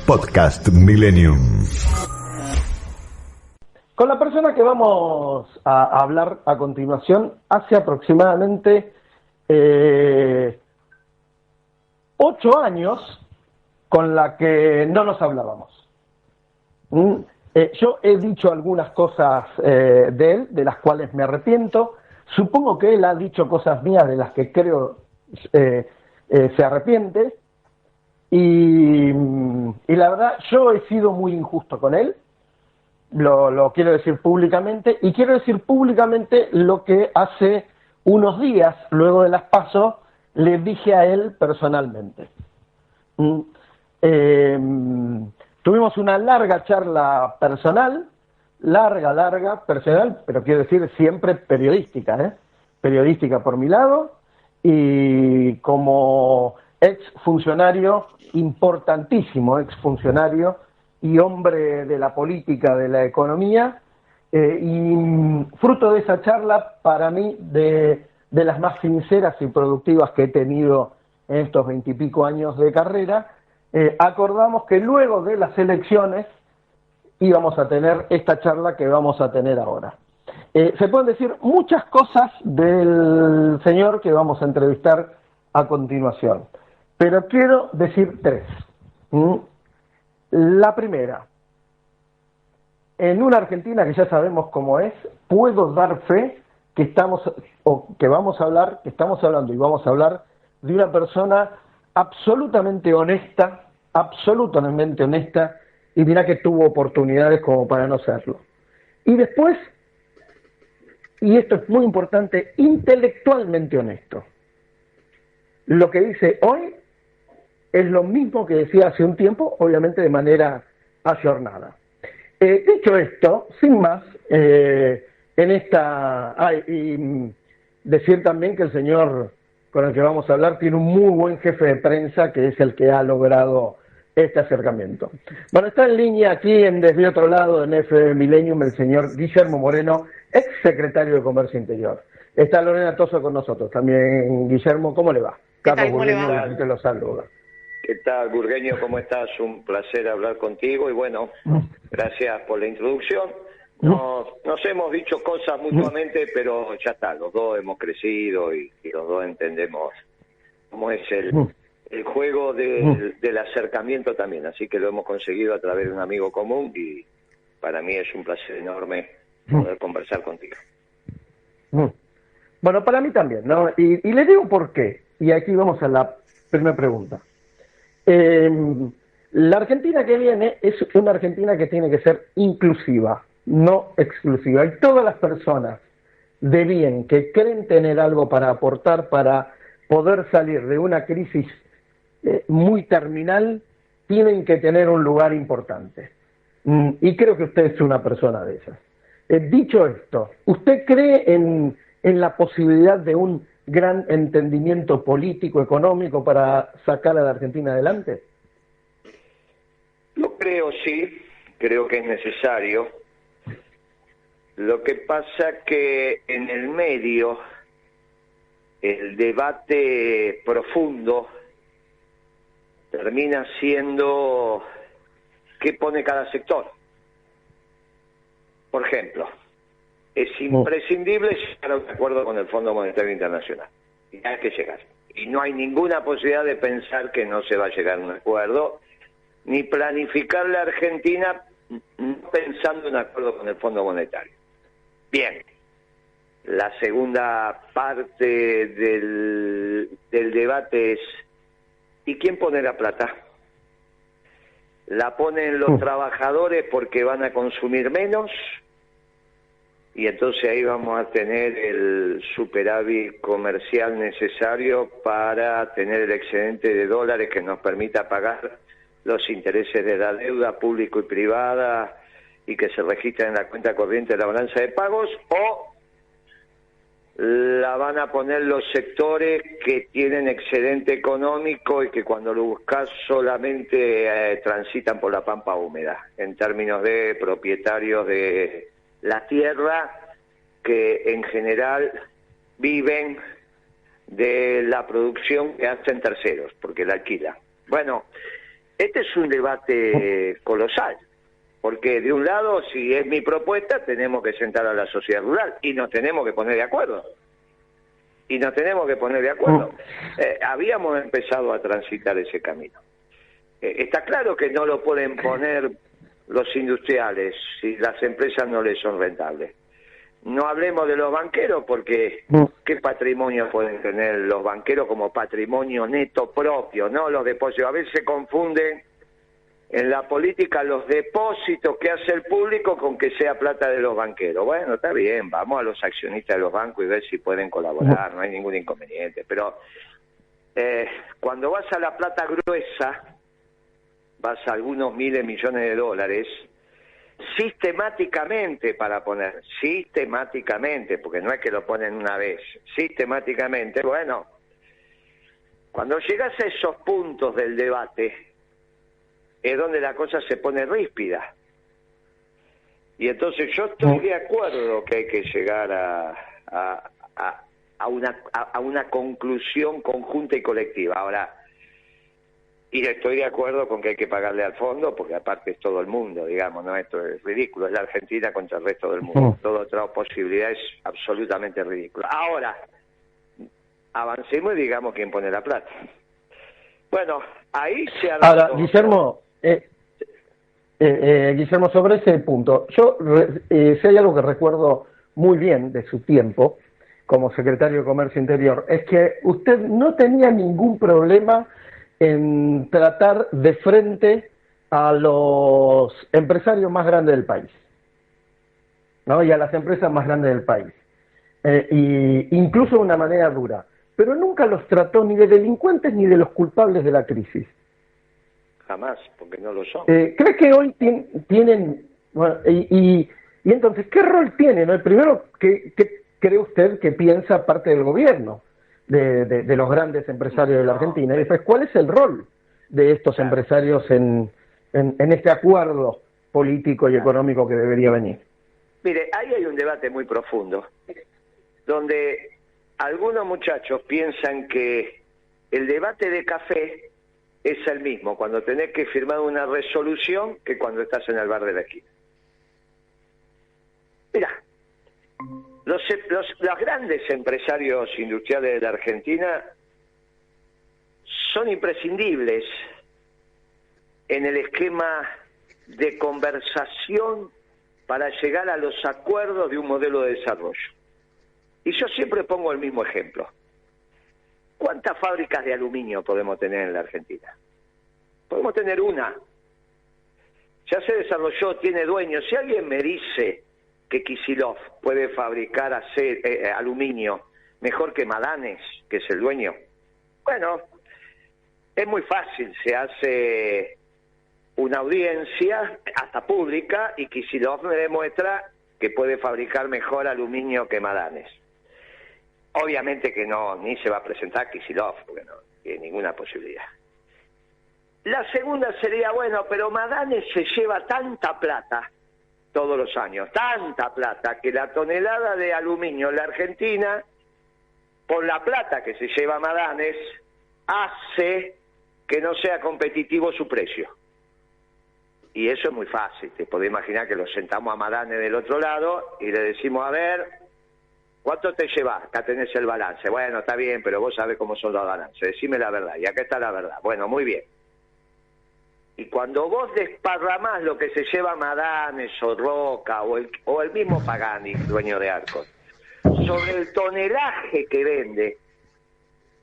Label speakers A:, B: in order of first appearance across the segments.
A: Podcast Millennium.
B: Con la persona que vamos a hablar a continuación, hace aproximadamente 8 años con la que no nos hablábamos. Yo he dicho algunas cosas de él, de las cuales me arrepiento. Supongo que él ha dicho cosas mías de las que creo se arrepiente. Y la verdad, yo he sido muy injusto con él. Lo quiero decir públicamente, y quiero decir públicamente lo que hace unos días, luego de las PASO, le dije a él personalmente. Tuvimos una larga charla personal, personal, pero quiero decir siempre periodística, periodística por mi lado, y como exfuncionario, importantísimo exfuncionario, y hombre de la política, de la economía, y fruto de esa charla, para mí, de las más sinceras y productivas que he tenido en estos 20 y pico años de carrera, acordamos que luego de las elecciones íbamos a tener esta charla que vamos a tener ahora. Se pueden decir muchas cosas del señor que vamos a entrevistar a continuación, pero quiero decir 3. La primera, en una Argentina que ya sabemos cómo es, puedo dar fe que estamos hablando de una persona absolutamente honesta, y mira que tuvo oportunidades como para no serlo. Y después, y esto es muy importante, intelectualmente honesto. Lo que dice hoy es lo mismo que decía hace un tiempo, obviamente de manera ayornada. Dicho esto, sin más, y decir también que el señor con el que vamos a hablar tiene un muy buen jefe de prensa, que es el que ha logrado este acercamiento. Bueno, está en línea aquí desde otro lado en FM Millennium el señor Guillermo Moreno, ex secretario de Comercio Interior. Está Lorena Toso con nosotros también. Guillermo, ¿cómo le va?
C: Carlos Burgueño,
B: que te lo saluda.
C: ¿Qué tal, Burgueño? ¿Cómo estás? Un placer hablar contigo y bueno, gracias por la introducción. Nos hemos dicho cosas mutuamente, pero ya está, los dos hemos crecido y los dos entendemos cómo es el juego del acercamiento también, así que lo hemos conseguido a través de un amigo común y para mí es un placer enorme poder conversar contigo.
B: Bueno, para mí también, ¿no? Y le digo por qué, y aquí vamos a la primera pregunta. La Argentina que viene es una Argentina que tiene que ser inclusiva, no exclusiva. Y todas las personas de bien que creen tener algo para aportar para poder salir de una crisis muy terminal, tienen que tener un lugar importante. Y creo que usted es una persona de esas. Dicho esto, ¿usted cree en la posibilidad de un gran entendimiento político, económico para sacar a la Argentina adelante?
C: Lo creo, sí, creo que es necesario. Lo que pasa que en el medio el debate profundo termina siendo qué pone cada sector. Por ejemplo, es imprescindible llegar a un acuerdo con el Fondo Monetario Internacional. Y hay que llegar. Y no hay ninguna posibilidad de pensar que no se va a llegar a un acuerdo, ni planificar la Argentina pensando en un acuerdo con el Fondo Monetario. Bien, la segunda parte del debate es ¿y quién pone la plata? ¿La ponen los trabajadores porque van a consumir menos? Y entonces ahí vamos a tener el superávit comercial necesario para tener el excedente de dólares que nos permita pagar los intereses de la deuda pública y privada y que se registra en la cuenta corriente de la balanza de pagos, o la van a poner los sectores que tienen excedente económico y que cuando lo buscas solamente transitan por la pampa húmeda, en términos de propietarios de la tierra que en general viven de la producción que hacen terceros, porque la alquilan. Bueno, Este es un debate colosal, porque de un lado, si es mi propuesta, tenemos que sentar a la sociedad rural y nos tenemos que poner de acuerdo. Habíamos empezado a transitar ese camino. Está claro que no lo pueden poner los industriales si las empresas no les son rentables. No hablemos de los banqueros, porque ¿qué patrimonio pueden tener los banqueros como patrimonio neto propio? ¿No? Los depósitos. A veces se confunden en la política los depósitos que hace el público con que sea plata de los banqueros. Bueno, está bien, vamos a los accionistas de los bancos y ver si pueden colaborar, no hay ningún inconveniente. Pero cuando vas a la plata gruesa, vas a algunos miles de millones de dólares, sistemáticamente, porque no es que lo ponen una vez, sistemáticamente, bueno, cuando llegas a esos puntos del debate, es donde la cosa se pone ríspida. Y entonces yo estoy de acuerdo que hay que llegar a una conclusión conjunta y colectiva. Ahora, y estoy de acuerdo con que hay que pagarle al fondo, porque aparte es todo el mundo, digamos, ¿no? Esto es ridículo, es la Argentina contra el resto del mundo. Toda otra posibilidad es absolutamente ridícula. Ahora, avancemos y digamos quién pone la plata. Bueno, ahí se ha dado...
B: Ahora, Guillermo, sobre ese punto, yo, si hay algo que recuerdo muy bien de su tiempo como secretario de Comercio Interior, es que usted no tenía ningún problema en tratar de frente a los empresarios más grandes del país, ¿no? Y a las empresas más grandes del país, y incluso de una manera dura, pero nunca los trató ni de delincuentes ni de los culpables de la crisis.
C: Jamás, porque no lo son.
B: ¿Cree que hoy tienen... Bueno, y entonces, ¿qué rol tienen? ¿No? Primero, ¿qué cree usted que piensa parte del gobierno de los grandes empresarios de la Argentina? Y después, ¿cuál es el rol de estos empresarios en este acuerdo político y económico que debería venir?
C: Mire, ahí hay un debate muy profundo, donde algunos muchachos piensan que el debate de café es el mismo cuando tenés que firmar una resolución que cuando estás en el bar de la esquina. Mirá, los grandes empresarios industriales de la Argentina son imprescindibles en el esquema de conversación para llegar a los acuerdos de un modelo de desarrollo. Y yo siempre pongo el mismo ejemplo. ¿Cuántas fábricas de aluminio podemos tener en la Argentina? Podemos tener una. Ya se desarrolló, tiene dueño. Si alguien me dice que Kicillof puede fabricar aluminio mejor que Madanes, que es el dueño, bueno, es muy fácil. Se hace una audiencia, hasta pública, y Kicillof me demuestra que puede fabricar mejor aluminio que Madanes. Obviamente que no, ni se va a presentar Kicillof, porque no tiene ninguna posibilidad. La segunda sería, bueno, pero Madanes se lleva tanta plata todos los años, tanta plata, que la tonelada de aluminio en la Argentina, por la plata que se lleva Madanes, hace que no sea competitivo su precio. Y eso es muy fácil, te podés imaginar que lo sentamos a Madanes del otro lado y le decimos, a ver, ¿cuánto te llevas? Acá tenés el balance. Bueno, está bien, pero vos sabés cómo son los balances. Decime la verdad, y acá está la verdad. Bueno, muy bien. Y cuando vos desparramás lo que se lleva Madanes o Roca o el mismo Pagani, dueño de Arcos, sobre el tonelaje que vende,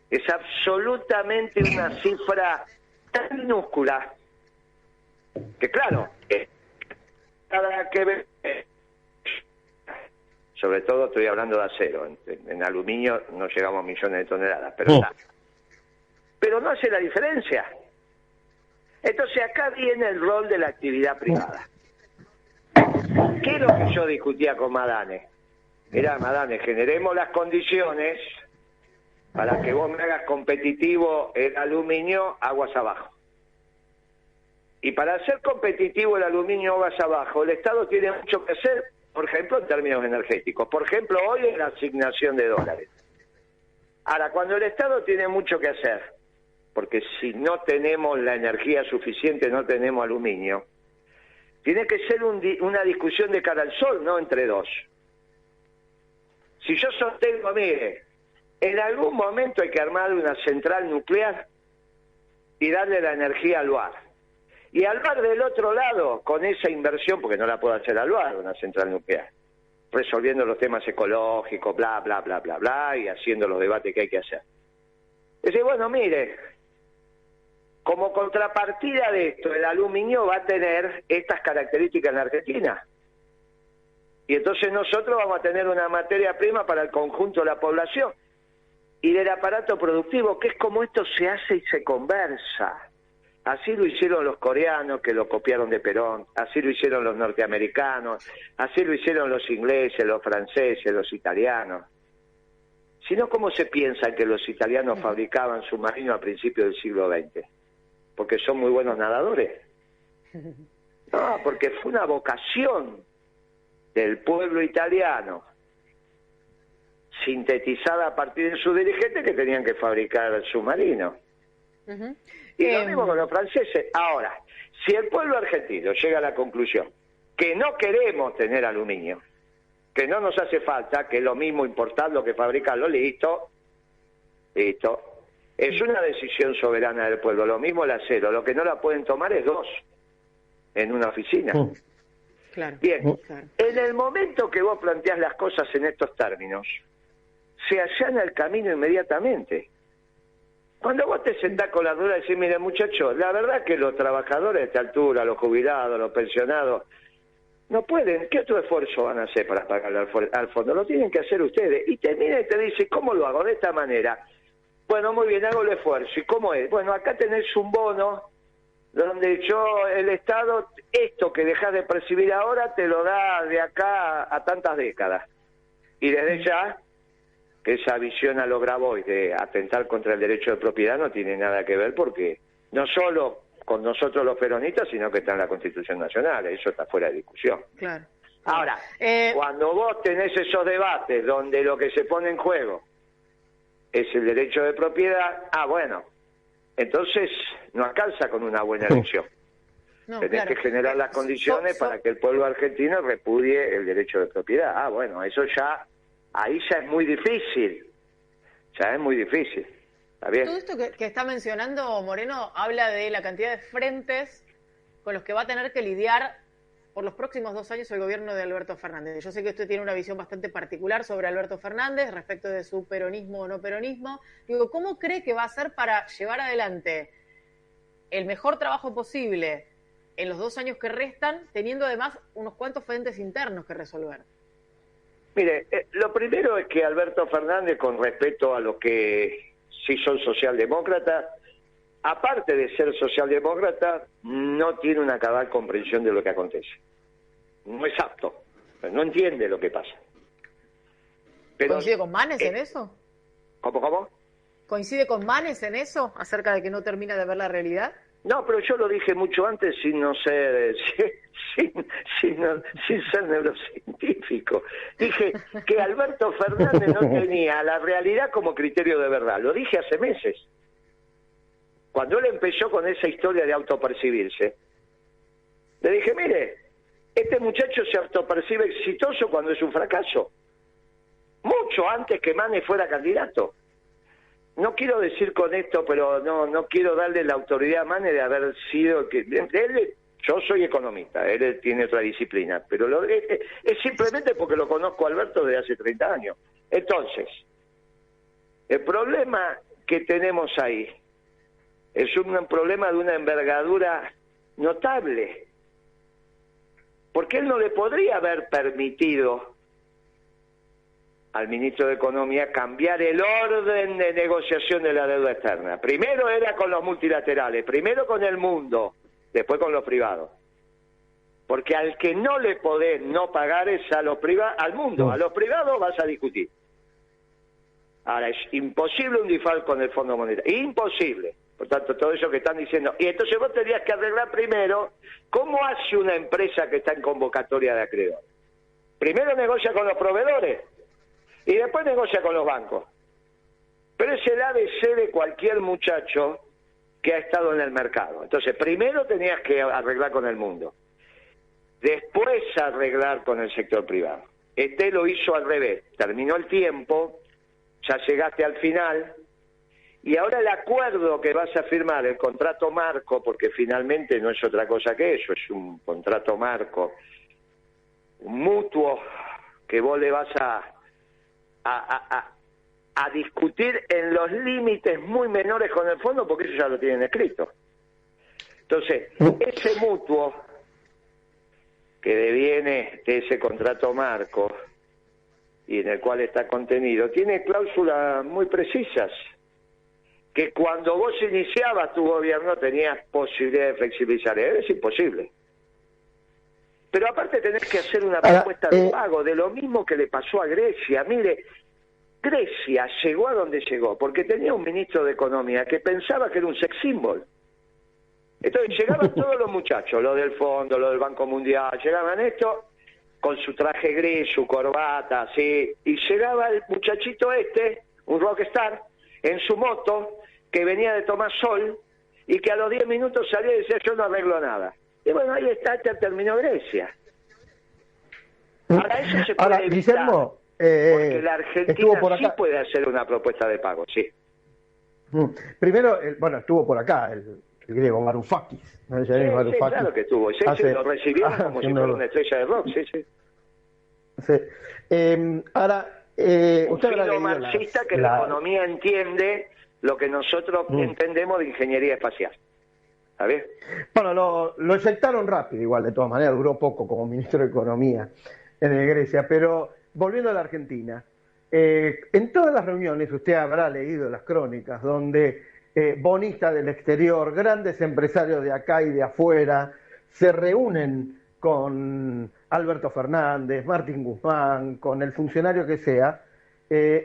C: es absolutamente una cifra tan minúscula que, claro, cada que ve, sobre todo estoy hablando de acero, en aluminio no llegamos a millones de toneladas, pero no hace la diferencia. Entonces acá viene el rol de la actividad privada. ¿Qué es lo que yo discutía con Madanes? Mirá, Madanes, generemos las condiciones para que vos me hagas competitivo el aluminio aguas abajo. Y para hacer competitivo el aluminio aguas abajo, el Estado tiene mucho que hacer, por ejemplo, en términos energéticos. Por ejemplo, hoy en la asignación de dólares. Ahora, cuando el Estado tiene mucho que hacer, porque si no tenemos la energía suficiente, no tenemos aluminio. Tiene que ser una discusión de cara al sol, no entre dos. Si yo sostengo, mire, en algún momento hay que armar una central nuclear y darle la energía al bar. Y al bar del otro lado, con esa inversión, porque no la puedo hacer al bar, una central nuclear, resolviendo los temas ecológicos, bla, bla, bla, bla, bla, y haciendo los debates que hay que hacer. Dice, bueno, mire, como contrapartida de esto, el aluminio va a tener estas características en la Argentina. Y entonces nosotros vamos a tener una materia prima para el conjunto de la población y del aparato productivo, que es como esto se hace y se conversa. Así lo hicieron los coreanos, que lo copiaron de Perón, así lo hicieron los norteamericanos, así lo hicieron los ingleses, los franceses, los italianos. Si no, ¿cómo se piensa que los italianos fabricaban submarinos a principios del siglo XX? ¿Porque son muy buenos nadadores? No, porque fue una vocación del pueblo italiano, sintetizada a partir de sus dirigentes, que tenían que fabricar submarinos. Y lo mismo con los franceses. Ahora, si el pueblo argentino llega a la conclusión que no queremos tener aluminio, que no nos hace falta, que es lo mismo importarlo que fabricarlo, listo. Es una decisión soberana del pueblo. Lo mismo el acero. Lo que no la pueden tomar es dos en una oficina.
A: Claro.
C: Bien, en el momento que vos planteás las cosas en estos términos, se allana el camino inmediatamente. Cuando vos te sentás con la duda y decís, mire muchachos, la verdad que los trabajadores de esta altura, los jubilados, los pensionados, no pueden. ¿Qué otro esfuerzo van a hacer para pagarle al fondo? Lo tienen que hacer ustedes. Y te mira y te dice, ¿cómo lo hago? De esta manera. Bueno, muy bien, hago el esfuerzo. ¿Y cómo es? Bueno, acá tenés un bono donde el Estado, esto que dejás de percibir ahora, te lo da de acá a tantas décadas. Y desde ya, que esa visión a lo Grabois de atentar contra el derecho de propiedad no tiene nada que ver, porque no solo con nosotros los peronistas, sino que está en la Constitución Nacional, eso está fuera de discusión.
A: Claro.
C: Ahora, cuando vos tenés esos debates donde lo que se pone en juego es el derecho de propiedad, bueno, entonces no alcanza con una buena elección. Tenés que generar las condiciones para que el pueblo argentino repudie el derecho de propiedad. Bueno, eso ya, ahí ya es muy difícil. Ya es muy difícil. ¿Está bien?
A: Todo esto que está mencionando Moreno habla de la cantidad de frentes con los que va a tener que lidiar por los próximos 2 años el gobierno de Alberto Fernández. Yo sé que usted tiene una visión bastante particular sobre Alberto Fernández respecto de su peronismo o no peronismo. Digo, ¿cómo cree que va a hacer para llevar adelante el mejor trabajo posible en los 2 años que restan, teniendo además unos cuantos frentes internos que resolver?
C: Mire, lo primero es que Alberto Fernández, con respeto a los que sí son socialdemócratas, aparte de ser socialdemócrata, no tiene una cabal comprensión de lo que acontece. No es apto, no entiende lo que pasa. Pero,
A: ¿coincide con Manes en eso?
C: ¿Cómo?
A: ¿Coincide con Manes en eso, acerca de que no termina de ver la realidad?
C: No, pero yo lo dije mucho antes sin no ser sin ser neurocientífico. Dije que Alberto Fernández no tenía la realidad como criterio de verdad. Lo dije hace meses. Cuando él empezó con esa historia de autopercibirse, le dije, mire, este muchacho se autopercibe exitoso cuando es un fracaso. Mucho antes que Manes fuera candidato. No quiero decir con esto, pero no quiero darle la autoridad a Manes de haber sido... Yo soy economista, él tiene otra disciplina, pero es simplemente porque lo conozco a Alberto desde hace 30 años. Entonces, el problema que tenemos ahí es un problema de una envergadura notable, porque él no le podría haber permitido al ministro de Economía cambiar el orden de negociación de la deuda externa. Primero era con los multilaterales, primero con el mundo, después con los privados. Porque al que no le podés no pagar es a los privados, al mundo, a los privados vas a discutir. Ahora, es imposible un default con el Fondo Monetario, imposible. Por tanto, todo eso que están diciendo. Y entonces vos tendrías que arreglar primero cómo hace una empresa que está en convocatoria de acreedores. Primero negocia con los proveedores y después negocia con los bancos. Pero es el ABC de cualquier muchacho que ha estado en el mercado. Entonces, primero tenías que arreglar con el mundo, después arreglar con el sector privado. Este lo hizo al revés, terminó el tiempo, ya llegaste al final, y ahora el acuerdo que vas a firmar, el contrato marco, porque finalmente no es otra cosa que eso, es un contrato marco, un mutuo, que vos le vas a discutir en los límites muy menores con el fondo, porque eso ya lo tienen escrito. Entonces, ese mutuo que deviene de ese contrato marco y en el cual está contenido, tiene cláusulas muy precisas, que cuando vos iniciabas tu gobierno tenías posibilidad de flexibilizar. Es imposible. Pero aparte tenés que hacer una propuesta de pago, de lo mismo que le pasó a Grecia. Mire, Grecia llegó a donde llegó porque tenía un ministro de Economía que pensaba que era un sex symbol. Entonces llegaban todos los muchachos, los del fondo, los del Banco Mundial, llegaban estos con su traje gris, su corbata, así, y llegaba el muchachito un rockstar, en su moto, que venía de tomar sol, y que a los 10 minutos salía y decía, yo no arreglo nada. Y bueno, ahí está, ya terminó Grecia. Ahora eso se puede evitar,
B: Guillermo,
C: porque la Argentina
B: por
C: sí
B: acá.
C: puede hacer una propuesta de pago, sí.
B: Primero, estuvo por acá el griego Varoufakis, ¿no?
C: Sí, claro que estuvo. Lo recibieron como si fuera una estrella de rock, sí.
B: Ahora,
C: un
B: usted habrá
C: fino
B: leído
C: marxista que la economía entiende lo que nosotros entendemos de ingeniería espacial. ¿Sabes?
B: Bueno, lo eyectaron rápido, igual, de todas maneras, duró poco como ministro de Economía en Grecia, pero volviendo a la Argentina, en todas las reuniones usted habrá leído las crónicas donde bonistas del exterior, grandes empresarios de acá y de afuera, se reúnen con Alberto Fernández, Martín Guzmán, con el funcionario que sea.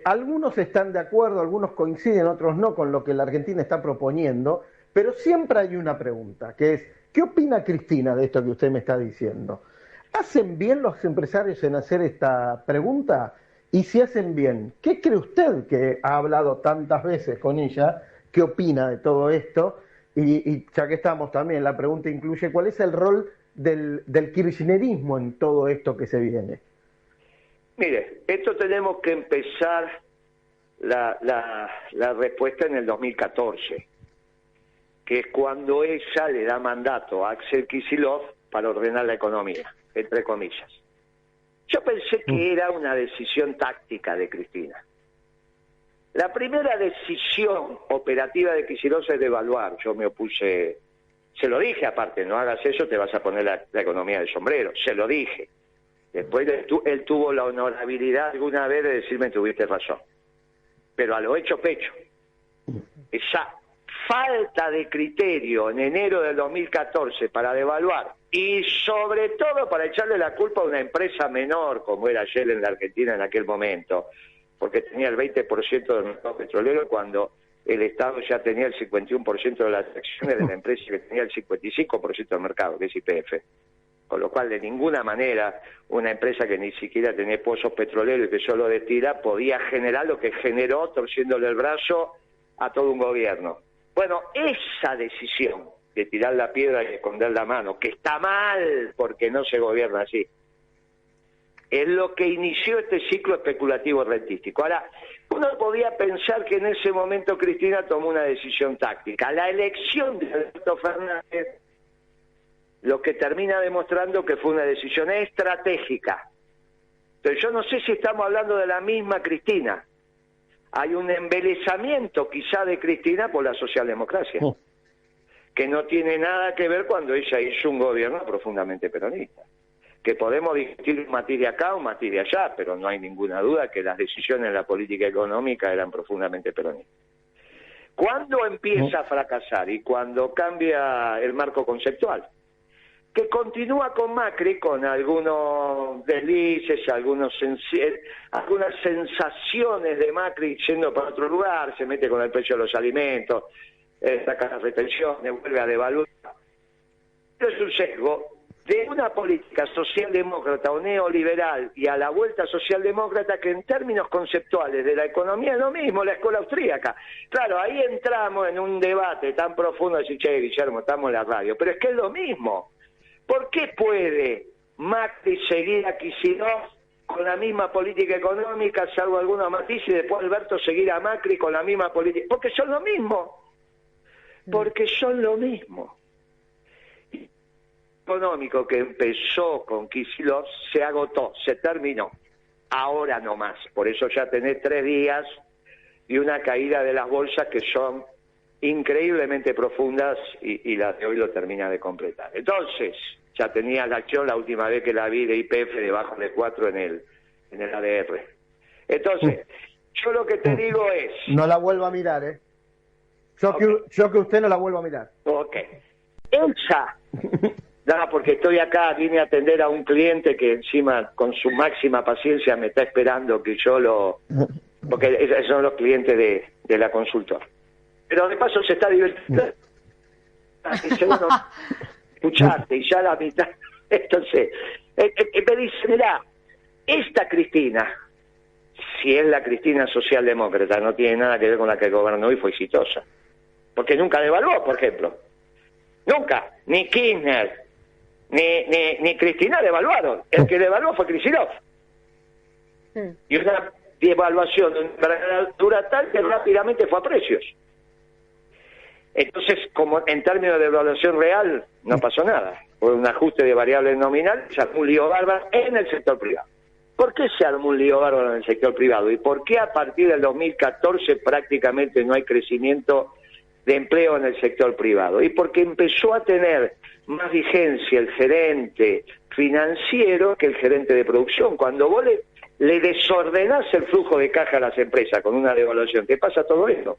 B: Algunos están de acuerdo, algunos coinciden, otros no con lo que la Argentina está proponiendo, pero siempre hay una pregunta, que es, ¿qué opina Cristina de esto que usted me está diciendo? ¿Hacen bien los empresarios en hacer esta pregunta? Y si hacen bien, ¿qué cree usted, que ha hablado tantas veces con ella? ¿Qué opina de todo esto? Y ya que estamos también, la pregunta incluye, ¿cuál es el rol del kirchnerismo en todo esto que se viene?
C: Mire, esto tenemos que empezar la respuesta en el 2014, que es cuando ella le da mandato a Axel Kicillof para ordenar la economía, entre comillas. Yo pensé que era una decisión táctica de Cristina. La primera decisión operativa de Kicillof es devaluar. Yo me opuse, se lo dije aparte, no hagas eso, te vas a poner la economía de sombrero, se lo dije. Después él tuvo la honorabilidad alguna vez de decirme, tuviste razón. Pero a lo hecho pecho. Esa falta de criterio en enero del 2014 para devaluar y sobre todo para echarle la culpa a una empresa menor como era Shell en la Argentina en aquel momento, porque tenía el 20% del mercado petrolero cuando el Estado ya tenía el 51% de las acciones de la empresa que tenía el 55% del mercado, que es YPF. Con lo cual, de ninguna manera, una empresa que ni siquiera tenía pozos petroleros y que solo destila podía generar lo que generó torciéndole el brazo a todo un gobierno. Bueno, esa decisión de tirar la piedra y esconder la mano, que está mal porque no se gobierna así, es lo que inició este ciclo especulativo rentístico. Ahora, uno podía pensar que en ese momento Cristina tomó una decisión táctica. La elección de Alberto Fernández lo que termina demostrando que fue una decisión estratégica. Entonces yo no sé si estamos hablando de la misma Cristina. Hay un embelezamiento quizá de Cristina por la socialdemocracia, que no tiene nada que ver cuando ella hizo un gobierno profundamente peronista. Que podemos discutir un matiz de acá o un matiz de allá, pero no hay ninguna duda que las decisiones en la política económica eran profundamente peronistas. ¿Cuándo empieza a fracasar? Y cuando cambia el marco conceptual, que continúa con Macri, con algunos deslices, algunas sensaciones de Macri yendo para otro lugar, se mete con el precio de los alimentos, saca las retenciones, vuelve a devaluar. Pero es un sesgo de una política socialdemócrata o neoliberal y a la vuelta socialdemócrata, que en términos conceptuales de la economía es lo mismo, la escuela austríaca. Claro, ahí entramos en un debate tan profundo de decir, che, Guillermo, estamos en la radio, pero es que es lo mismo. ¿Por qué puede Macri seguir a Kicillof con la misma política económica, salvo algunos matices, y después Alberto seguir a Macri con la misma política? Porque son lo mismo. Porque son lo mismo. Económico que empezó con Kicillof se agotó, se terminó. Ahora no más. Por eso ya tenés 3 días y una caída de las bolsas que son increíblemente profundas, y la de hoy lo termina de completar. Entonces, ya tenía la acción la última vez que la vi de YPF debajo de 4 en el ADR. Entonces, yo lo que te digo es...
D: No la vuelvo a mirar, ¿eh? Yo que usted no la vuelvo a mirar.
C: Ok. Elsa... No, porque estoy acá, vine a atender a un cliente que encima con su máxima paciencia me está esperando que yo lo... Porque esos son los clientes de la consultora. Pero de paso se está divirtiendo. Escucharte, y ya la mitad... Entonces, me dice, mirá, esta Cristina, si es la Cristina socialdemócrata, no tiene nada que ver con la que gobernó y fue exitosa. Porque nunca devaluó, por ejemplo. Nunca. Ni Kirchner... Ni Cristina devaluaron. El que devaluó fue Kicillof. Y una devaluación de envergadura tal que rápidamente fue a precios. Entonces, como en términos de devaluación real, no pasó nada. Fue un ajuste de variables nominales, se armó un lío bárbaro en el sector privado. ¿Por qué se armó un lío bárbaro en el sector privado? ¿Y por qué a partir del 2014 prácticamente no hay crecimiento de empleo en el sector privado? Y porque empezó a tener más vigencia el gerente financiero que el gerente de producción. Cuando vos le desordenás el flujo de caja a las empresas con una devaluación, ¿qué pasa todo esto?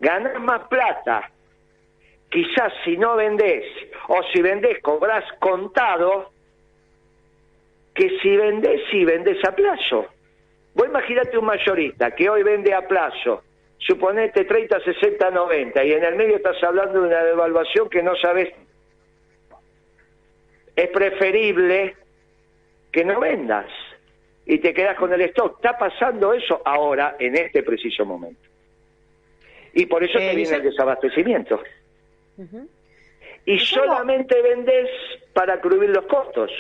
C: Ganás más plata, quizás si no vendés, o si vendés cobrás contado, que si vendés a plazo. Vos imaginate un mayorista que hoy vende a plazo, suponete 30, 60, 90, y en el medio estás hablando de una devaluación que no sabes. Es preferible que no vendas y te quedas con el stock. Está pasando eso ahora, en este preciso momento. Y por eso te viene el desabastecimiento. Y solamente vendés para cubrir los costos.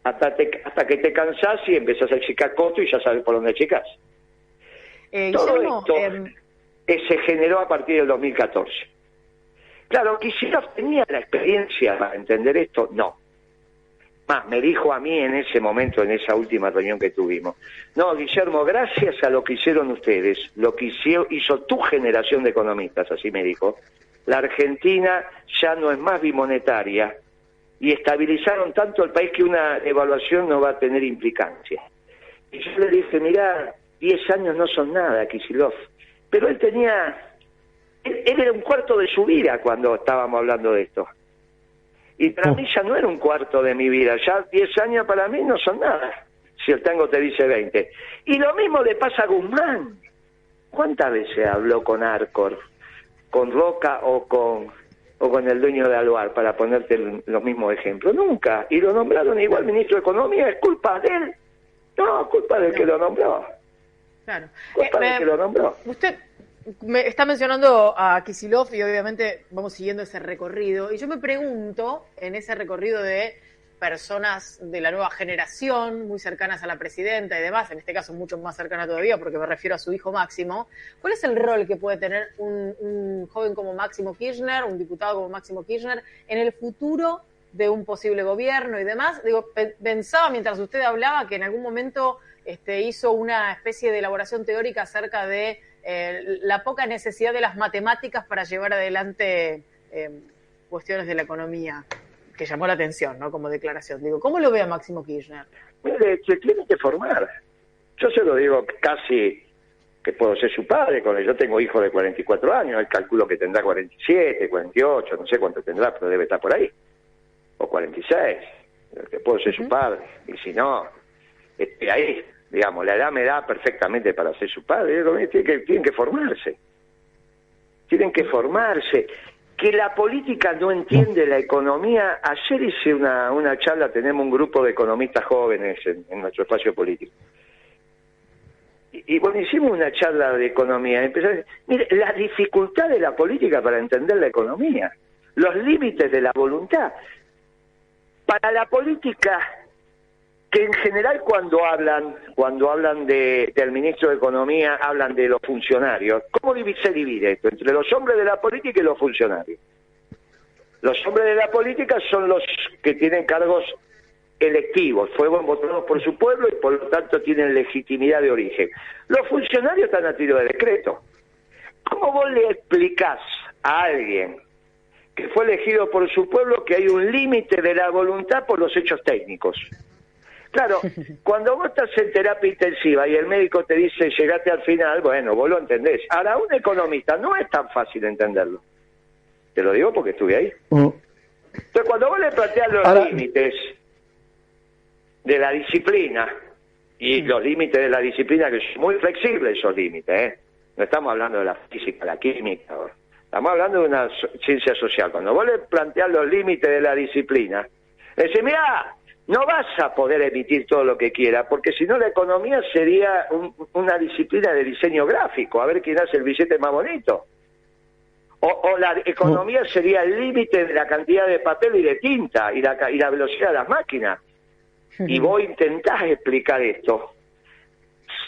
C: Hasta que te cansás y empezás a achicar costos y ya sabes por dónde achicás. Todo esto se generó a partir del 2014. Claro, Kicillof tenía la experiencia para entender esto, no. Más, me dijo a mí en ese momento, en esa última reunión que tuvimos, no, Guillermo, gracias a lo que hicieron ustedes, lo que hizo tu generación de economistas, así me dijo, la Argentina ya no es más bimonetaria y estabilizaron tanto el país que una evaluación no va a tener implicancia. Y yo le dije, mirá, 10 años no son nada, Kicillof, pero él era un cuarto de su vida cuando estábamos hablando de esto. Y para mí ya no era un cuarto de mi vida, ya 10 años para mí no son nada, si el tango te dice 20. Y lo mismo le pasa a Guzmán. ¿Cuántas veces habló con Arcor, con Roca o con el dueño de Aluar, para ponerte los mismos ejemplos? Nunca. Y lo nombraron igual ministro de Economía. ¿Es culpa de él? No, culpa del que lo nombró.
A: Claro.
C: Culpa del que lo nombró.
A: Usted me está mencionando a Kicillof y obviamente vamos siguiendo ese recorrido. Y yo me pregunto, en ese recorrido de personas de la nueva generación, muy cercanas a la presidenta y demás, en este caso mucho más cercana todavía porque me refiero a su hijo Máximo, ¿cuál es el rol que puede tener un joven como Máximo Kirchner, un diputado como Máximo Kirchner, en el futuro de un posible gobierno y demás? Digo, pensaba mientras usted hablaba que en algún momento hizo una especie de elaboración teórica acerca de la poca necesidad de las matemáticas para llevar adelante cuestiones de la economía, que llamó la atención, ¿no? Como declaración. Digo, ¿cómo lo ve a Máximo Kirchner?
C: Mire, se tiene que formar. Yo se lo digo casi que puedo ser su padre. Yo tengo hijo de 44 años, él calculo que tendrá 47, 48, no sé cuánto tendrá, pero debe estar por ahí. O 46, que puedo ser su padre. Y si no, ahí, digamos, la edad me da perfectamente para ser su padre. Tienen que formarse. Tienen que formarse. que la política no entiende la economía. Ayer hice una charla, tenemos un grupo de economistas jóvenes en nuestro espacio político. Y bueno, hicimos una charla de economía. Empezó a decir, mire, la dificultad de la política para entender la economía, los límites de la voluntad. Para la política, que en general cuando hablan del ministro de Economía, hablan de los funcionarios. ¿Cómo se divide esto? Entre los hombres de la política y los funcionarios. Los hombres de la política son los que tienen cargos electivos, fueron votados por su pueblo y por lo tanto tienen legitimidad de origen. Los funcionarios están a tiro de decreto. ¿Cómo vos le explicás a alguien que fue elegido por su pueblo que hay un límite de la voluntad por los hechos técnicos? Claro, cuando vos estás en terapia intensiva y el médico te dice llegaste al final, bueno, vos lo entendés. Ahora, un economista no es tan fácil entenderlo. Te lo digo porque estuve ahí. Entonces, cuando vos le planteas los límites de la disciplina, y los límites de la disciplina, que son muy flexibles esos límites, no estamos hablando de la física, la química, estamos hablando de una ciencia social. Cuando vos le planteás los límites de la disciplina, le decís, mirá, no vas a poder emitir todo lo que quieras, porque si no la economía sería una disciplina de diseño gráfico, a ver quién hace el billete más bonito. O la economía sería el límite de la cantidad de papel y de tinta y la velocidad de las máquinas. Y vos intentás explicar esto.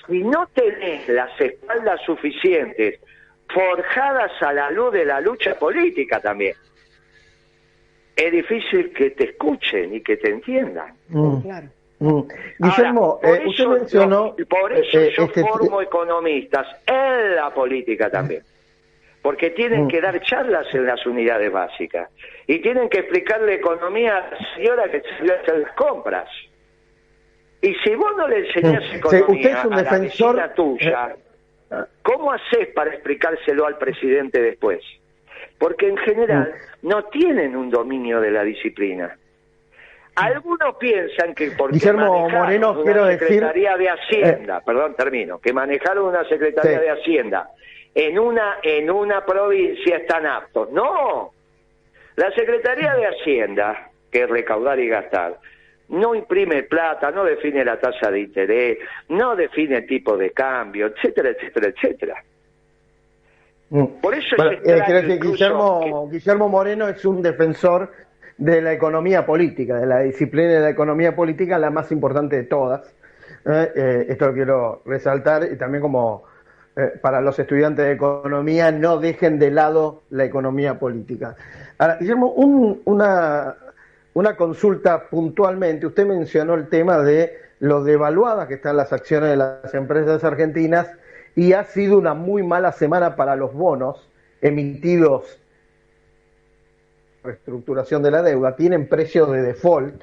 C: Si no tenés las espaldas suficientes, forjadas a la luz de la lucha política también, es difícil que te escuchen y que te entiendan.
A: Claro.
D: Guillermo,
C: ahora,
D: usted mencionó...
C: por eso yo formo economistas en la política también. Porque tienen que dar charlas en las unidades básicas. Y tienen que explicarle economía a la señora que salió a hacer las compras. Y si vos no le enseñás economía
D: usted es un
C: a
D: defensor...
C: la vecina tuya, ¿cómo haces para explicárselo al presidente después? Porque en general no tienen un dominio de la disciplina. Algunos piensan que porque
D: Guillermo Moreno,
C: una
D: quiero decir...
C: Secretaría de Hacienda, que manejaron una Secretaría de Hacienda en una provincia están aptos. No, la Secretaría de Hacienda, que es recaudar y gastar, no imprime plata, no define la tasa de interés, no define el tipo de cambio, etcétera, etcétera, etcétera. Por eso
D: quiero decir, Guillermo Moreno es un defensor de la economía política, de la disciplina de la economía política, la más importante de todas. Esto lo quiero resaltar, y también como para los estudiantes de economía, no dejen de lado la economía política. Ahora, Guillermo, una consulta puntualmente. Usted mencionó el tema de lo devaluadas que están las acciones de las empresas argentinas, y ha sido una muy mala semana para los bonos emitidos. Reestructuración de la deuda, tienen precios de default.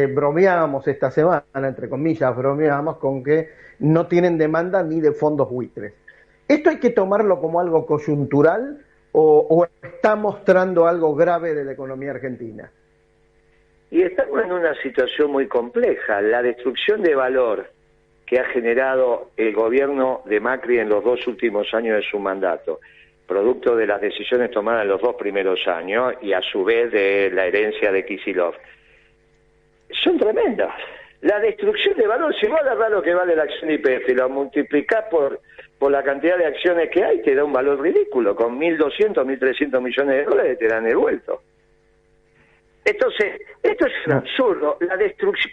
D: Bromeábamos esta semana, entre comillas, bromeábamos con que no tienen demanda ni de fondos buitres. ¿Esto hay que tomarlo como algo coyuntural o está mostrando algo grave de la economía argentina?
C: Y estamos en una situación muy compleja. La destrucción de valor que ha generado el gobierno de Macri en los 2 últimos años de su mandato, producto de las decisiones tomadas en los 2 primeros años y a su vez de la herencia de Kicillof, son tremendas. La destrucción de valor, si vos agarrás lo que vale la acción de YPF y lo multiplicás por la cantidad de acciones que hay, te da un valor ridículo. Con 1.200, 1.300 millones de dólares te dan el vuelto. Entonces, esto es un absurdo.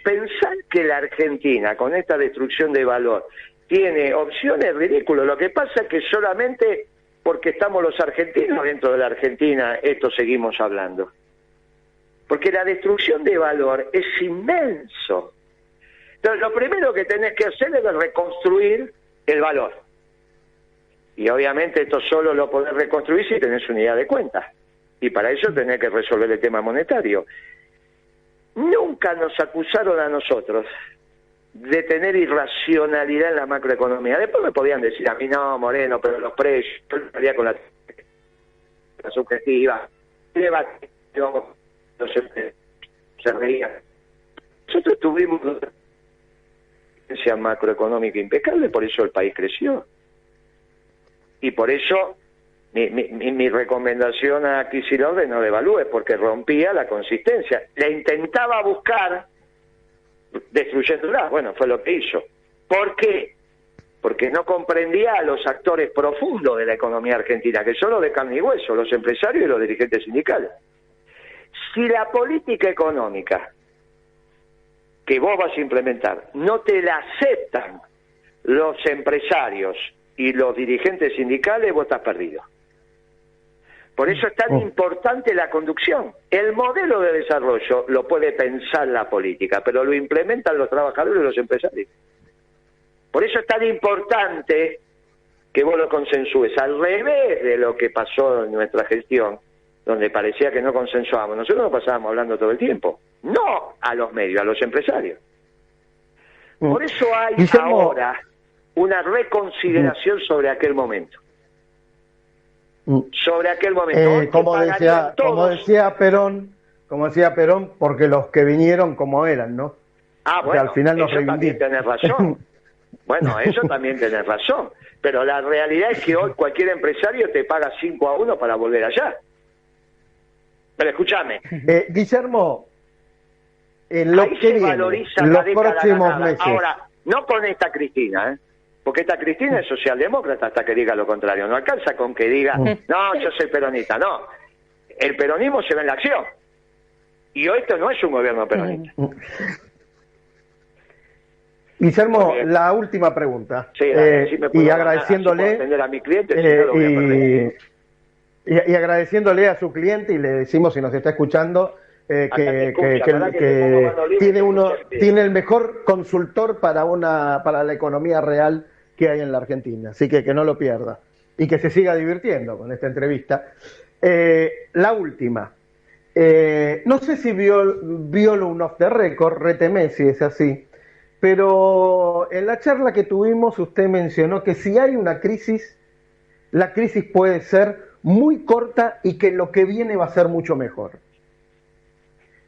C: Pensar que la Argentina, con esta destrucción de valor, tiene opciones, ridículo. Lo que pasa es que solamente porque estamos los argentinos dentro de la Argentina, esto seguimos hablando. Porque la destrucción de valor es inmenso. Entonces, lo primero que tenés que hacer es reconstruir el valor. Y obviamente esto solo lo podés reconstruir si tenés unidad de cuenta. Y para eso tenés que resolver el tema monetario. Nunca nos acusaron a nosotros de tener irracionalidad en la macroeconomía. Después me podían decir a mí, no, Moreno, pero los precios, yo estaría con la subjetiva. Se reían. Nosotros tuvimos una tendencia macroeconómica impecable, por eso el país creció. Y por eso Mi recomendación a Kicillof es no devalúe, porque rompía la consistencia. Le intentaba buscar destruyéndola. Bueno, fue lo que hizo. ¿Por qué? Porque no comprendía a los actores profundos de la economía argentina, que son los de carne y hueso, los empresarios y los dirigentes sindicales. Si la política económica que vos vas a implementar no te la aceptan los empresarios y los dirigentes sindicales, vos estás perdido. Por eso es tan importante la conducción. El modelo de desarrollo lo puede pensar la política, pero lo implementan los trabajadores y los empresarios. Por eso es tan importante que vos lo consensúes, al revés de lo que pasó en nuestra gestión, donde parecía que no consensuábamos. Nosotros no pasábamos hablando todo el tiempo, no a los medios, a los empresarios. Por eso hay ahora una reconsideración sobre aquel momento. Sobre aquel momento.
D: Como decía Perón, porque los que vinieron como eran, ¿no?
C: Bueno,
D: que al final nos
C: eso también tenés razón. Bueno, eso también tenés razón. Pero la realidad es que hoy cualquier empresario te paga 5-1 para volver allá. Pero escúchame.
D: Guillermo,
C: ahí se valoriza
D: los
C: la década
D: próximos
C: ganada.
D: meses.
C: Ahora, no con esta Cristina, porque esta Cristina es socialdemócrata hasta que diga lo contrario. No alcanza con que diga, no, yo soy peronista. No, el peronismo se ve en la acción. Y hoy esto no es un gobierno peronista.
D: Guillermo, la última pregunta.
C: Sí,
D: y agradeciéndole
C: atender a mi cliente, si no lo voy a perder.
D: Y agradeciéndole a su cliente, y le decimos, si nos está escuchando, que tiene el mejor consultor para la economía real que hay en la Argentina, así que no lo pierda y que se siga divirtiendo con esta entrevista. La última, no sé si vio un off the record, réteme si es así, pero en la charla que tuvimos usted mencionó que si hay una crisis, la crisis puede ser muy corta y que lo que viene va a ser mucho mejor.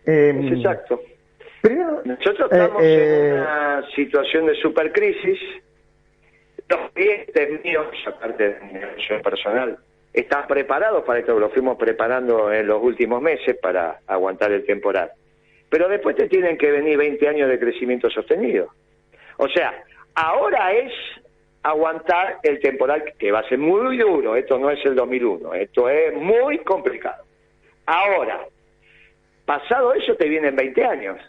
C: Es exacto.
D: Primero,
C: nosotros estamos en una situación de supercrisis. Los clientes míos, aparte de mi negocio personal, están preparados para esto, lo fuimos preparando en los últimos meses para aguantar el temporal. Pero después te tienen que venir 20 años de crecimiento sostenido. O sea, ahora es aguantar el temporal, que va a ser muy duro. Esto no es el 2001, esto es muy complicado. Ahora, pasado eso, te vienen 20 años.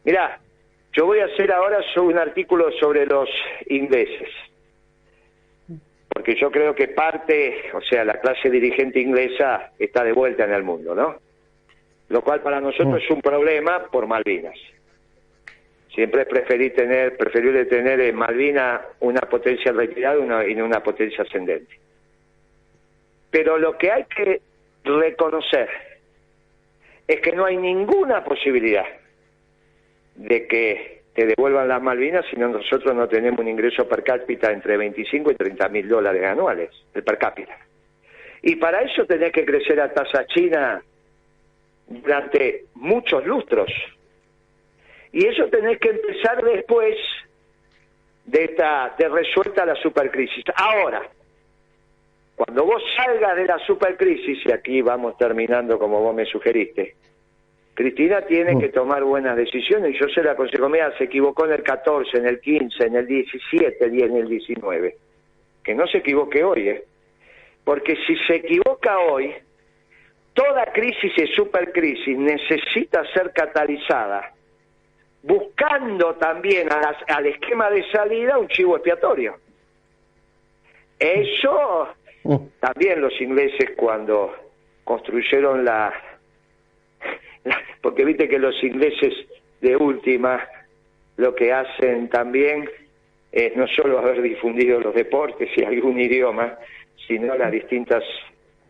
C: Mirá, yo voy a hacer ahora un artículo sobre los ingleses, porque yo creo que la clase dirigente inglesa está de vuelta en el mundo, ¿no? Lo cual para nosotros es un problema por Malvinas. Siempre es preferible tener en Malvinas una potencia retirada y no una potencia ascendente. Pero lo que hay que reconocer es que no hay ninguna posibilidad de que te devuelvan las Malvinas si nosotros no tenemos un ingreso per cápita entre 25 y 30 mil dólares anuales, el per cápita. Y para eso tenés que crecer a tasa china durante muchos lustros. Y eso tenés que empezar después de resuelta la supercrisis. Ahora, cuando vos salgas de la supercrisis, y aquí vamos terminando como vos me sugeriste, Cristina tiene que tomar buenas decisiones, y yo se la aconsejo. Mira, se equivocó en el 14, en el 15, en el 17 y en el 19. Que no se equivoque hoy, porque si se equivoca hoy, toda crisis y supercrisis necesita ser catalizada, buscando también al esquema de salida un chivo expiatorio. Eso también los ingleses, cuando construyeron porque viste que los ingleses de última lo que hacen también es no solo haber difundido los deportes y algún idioma, sino las distintas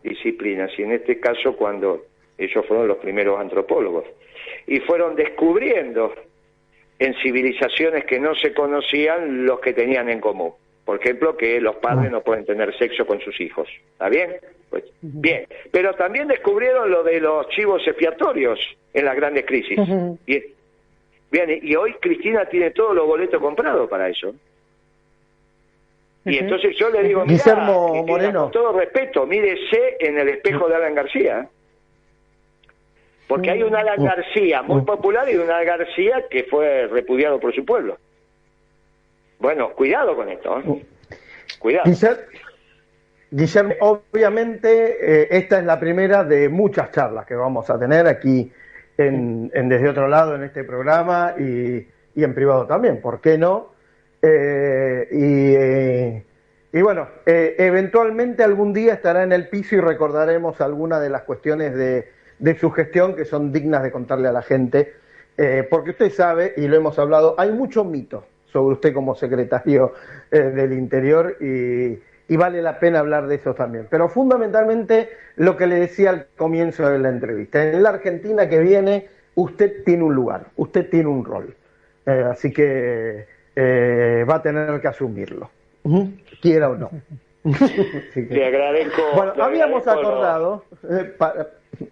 C: disciplinas, y en este caso cuando ellos fueron los primeros antropólogos y fueron descubriendo en civilizaciones que no se conocían los que tenían en común. Por ejemplo, que los padres no pueden tener sexo con sus hijos. ¿Está bien? Pues bien. Pero también descubrieron lo de los chivos expiatorios en las grandes crisis. Bien, y hoy Cristina tiene todos los boletos comprados para eso. Y entonces yo le digo,
D: Guillermo Moreno,
C: con todo respeto, mírese en el espejo de Alan García. Porque hay un Alan García muy popular y un Alan García que fue repudiado por su pueblo. Bueno, cuidado con esto, ¿eh? Cuidado.
D: Guillermo, obviamente esta es la primera de muchas charlas que vamos a tener aquí en Desde Otro Lado en este programa y en privado también, ¿por qué no? Y bueno, eventualmente algún día estará en el piso y recordaremos algunas de las cuestiones de su gestión que son dignas de contarle a la gente, porque usted sabe, y lo hemos hablado, hay mucho mito sobre usted como secretario del Interior y vale la pena hablar de eso también. Pero fundamentalmente lo que le decía al comienzo de la entrevista, en la Argentina que viene usted tiene un lugar, usted tiene un rol, así que va a tener que asumirlo, quiera o no.
C: Le agradezco.
D: Bueno, habíamos acordado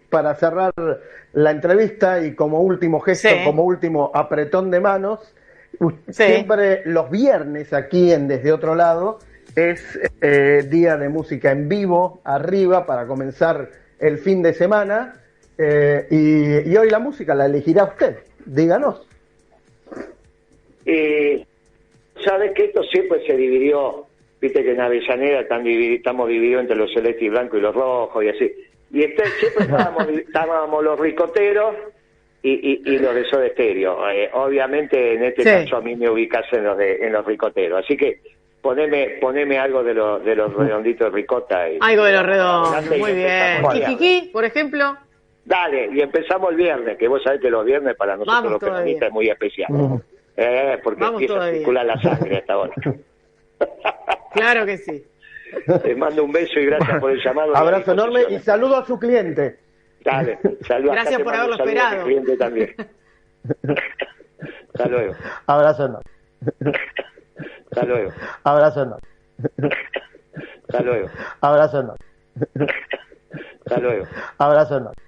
D: para cerrar la entrevista y como último gesto, como último apretón de manos, siempre los viernes aquí en Desde Otro Lado es día de música en vivo, arriba, para comenzar el fin de semana, y hoy la música la elegirá usted, díganos.
C: Sabes que esto siempre se dividió, viste que en Avellaneda estamos divididos entre los celestes y blancos y los rojos y así, y siempre estábamos los ricoteros y los de Soda Stereo. Obviamente en este caso a mí me ubicás en los ricoteros, así que poneme algo de los redonditos de ricota.
A: Algo de los redondos, muy bien. Kikiki, por ejemplo.
C: Dale, y empezamos el viernes, que vos sabés que los viernes para nosotros los peronistas es muy especial. Porque empieza a circular la sangre hasta ahora.
A: Claro que sí.
C: Te mando un beso y gracias por el llamado.
D: Enorme y saludo a su cliente.
C: Dale, saludos.
A: Gracias por haberlo esperado.
C: A mi cliente también. Hasta luego.
D: Abrazo enorme.
C: Hasta luego.
D: Abrazo enorme.
C: Hasta luego.
D: Abrazo enorme.
C: Hasta luego.
D: Abrazo enorme.